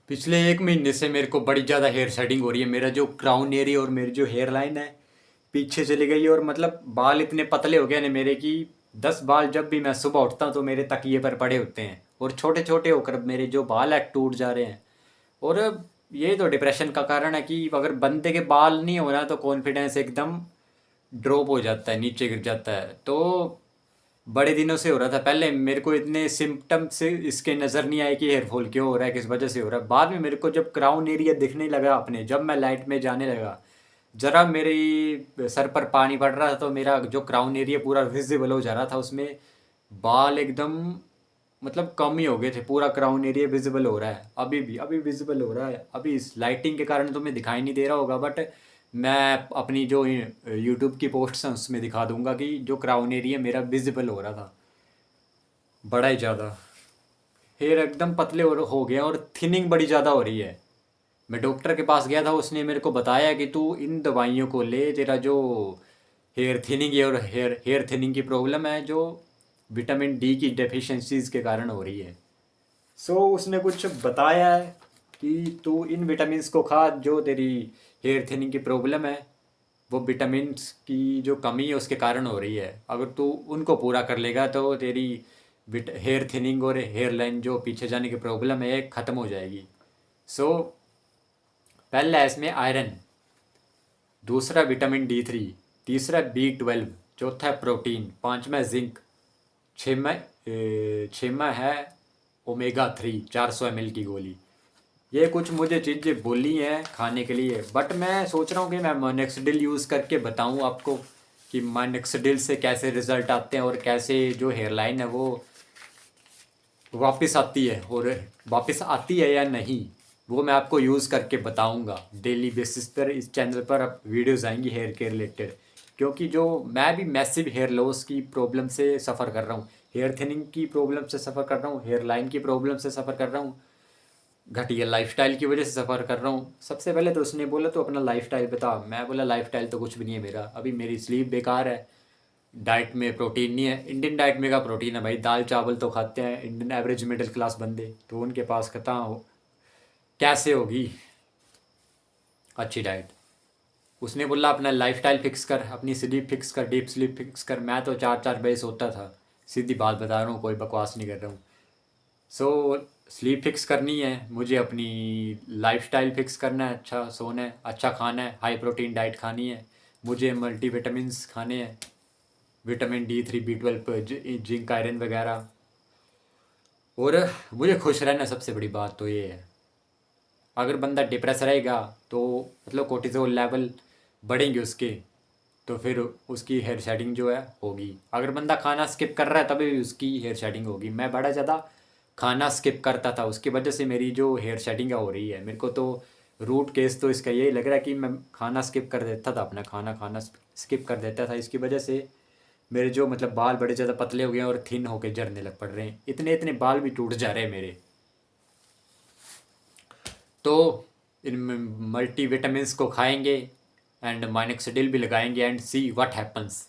पिछले 1 महीने से मेरे को बड़ी ज़्यादा हेयर शेडिंग हो रही है। मेरा जो क्राउन एरिया और मेरी जो हेयर लाइन है पीछे चली गई है, और मतलब बाल इतने पतले हो गए ना मेरे कि 10 बाल जब भी मैं सुबह उठता हूँ तो मेरे तकिए पर पड़े होते हैं, और छोटे छोटे होकर मेरे जो बाल है टूट जा रहे हैं। और ये तो डिप्रेशन का कारण है कि अगर बंदे के बाल नहीं हो रहा तो कॉन्फिडेंस एकदम ड्रॉप हो जाता है, नीचे गिर जाता है। तो बड़े दिनों से हो रहा था। पहले मेरे को इतने सिम्टम से इसके नज़र नहीं आए कि हेयरफॉल क्यों हो रहा है, किस वजह से हो रहा है। बाद में मेरे को जब क्राउन एरिया दिखने लगा अपने, जब मैं लाइट में जाने लगा, जरा मेरी सर पर पानी पड़ रहा था तो मेरा जो क्राउन एरिया पूरा विजिबल हो जा रहा था, उसमें बाल एकदम मतलब कम ही हो गए थे। पूरा क्राउन एरिया विजिबल हो रहा है, अभी भी अभी विजिबल हो रहा है। अभी इस लाइटिंग के कारण तुम्हें दिखाई नहीं दे रहा होगा, बट मैं अपनी जो यूट्यूब की पोस्ट्स हैं उसमें दिखा दूंगा कि जो क्राउन एरिया मेरा विजिबल हो रहा था बड़ा ही ज़्यादा। हेयर एकदम पतले हो गए हैं, और थिनिंग बड़ी ज़्यादा हो रही है। मैं डॉक्टर के पास गया था, उसने मेरे को बताया कि तू इन दवाइयों को ले, तेरा जो हेयर थिनिंग है और हेयर थिनिंग की प्रॉब्लम है जो विटामिन डी की डेफिशिएंसीज के कारण हो रही है। उसने कुछ बताया है कि तू इन विटामिन्स को खा, जो तेरी हेयर थिनिंग की प्रॉब्लम है वो विटामिन्स की जो कमी है उसके कारण हो रही है। अगर तू उनको पूरा कर लेगा तो तेरी हेयर थिनिंग और हेयर लाइन जो पीछे जाने की प्रॉब्लम है ये ख़त्म हो जाएगी। सो पहला है इसमें आयरन, दूसरा विटामिन D3, तीसरा B12, चौथा है प्रोटीन, पांचवा है जिंक, छठवा है ओमेगा 3 400 ml की गोली। ये कुछ मुझे चीज़ें बोली हैं खाने के लिए, बट मैं सोच रहा हूँ कि मैं मोनेक्सडिल यूज़ करके बताऊँ आपको कि मोनेक्सडिल से कैसे रिजल्ट आते हैं, और कैसे जो हेयर लाइन है वो वापस आती है, और वापस आती है या नहीं वो मैं आपको यूज़ करके बताऊंगा। डेली बेसिस पर इस चैनल पर अब वीडियोस आएंगी हेयर के रिलेटेड, क्योंकि जो मैं भी मैसिव हेयर लॉस की प्रॉब्लम से सफ़र कर रहा हूँ, हेयर थिनिंग की प्रॉब्लम से सफ़र कर रहा हूँ, हेयर लाइन की प्रॉब्लम से सफ़र कर रहा हूँ, घटिया लाइफस्टाइल की वजह से सफ़र कर रहा हूँ। सबसे पहले तो उसने बोला तो अपना लाइफस्टाइल बता। मैं बोला लाइफस्टाइल तो कुछ भी नहीं है मेरा, अभी मेरी स्लीप बेकार है, डाइट में प्रोटीन नहीं है। इंडियन डाइट में का प्रोटीन है भाई, दाल चावल तो खाते हैं इंडियन एवरेज मिडिल क्लास बंदे, तो उनके पास कहाँ हो, कैसे होगी अच्छी डाइट। उसने बोला अपना लाइफस्टाइल फिक्स कर, अपनी स्लीप फिक्स कर, डीप स्लीप फिक्स कर। मैं तो 4-4 बजे सोता था, सीधी बात बता रहा हूँ, कोई बकवास नहीं कर रहा हूँ। स्लीप फिक्स करनी है मुझे, अपनी लाइफस्टाइल फिक्स करना है, अच्छा सोना है, अच्छा खाना है, हाई प्रोटीन डाइट खानी है, मुझे मल्टीविटामिन्स खाने हैं, vitamin D3 B12 zinc iron वगैरह। और मुझे खुश रहना, सबसे बड़ी बात तो ये है। अगर बंदा डिप्रेस रहेगा तो मतलब कोर्टिजोल लेवल बढ़ेंगे उसके, तो फिर उसकी हेयर शेडिंग जो है होगी। अगर बंदा खाना स्किप कर रहा है तभी भी उसकी हेयर शेडिंग होगी। मैं बड़ा ज़्यादा खाना स्किप करता था, उसकी वजह से मेरी जो हेयर शेडिंग हो रही है। मेरे को तो रूट केस तो इसका यही लग रहा है कि मैं खाना स्किप कर देता था, अपना खाना खाना स्किप कर देता था। इसकी वजह से मेरे जो मतलब बाल बड़े ज़्यादा पतले हो गए हैं और थिन होके झड़ने लग पड़ रहे हैं, इतने इतने बाल भी टूट जा रहे हैं मेरे। तो इन मल्टी विटामिन्स को खाएंगे एंड माइनक्सिडिल भी लगाएंगे, एंड सी व्हाट हैपन्स।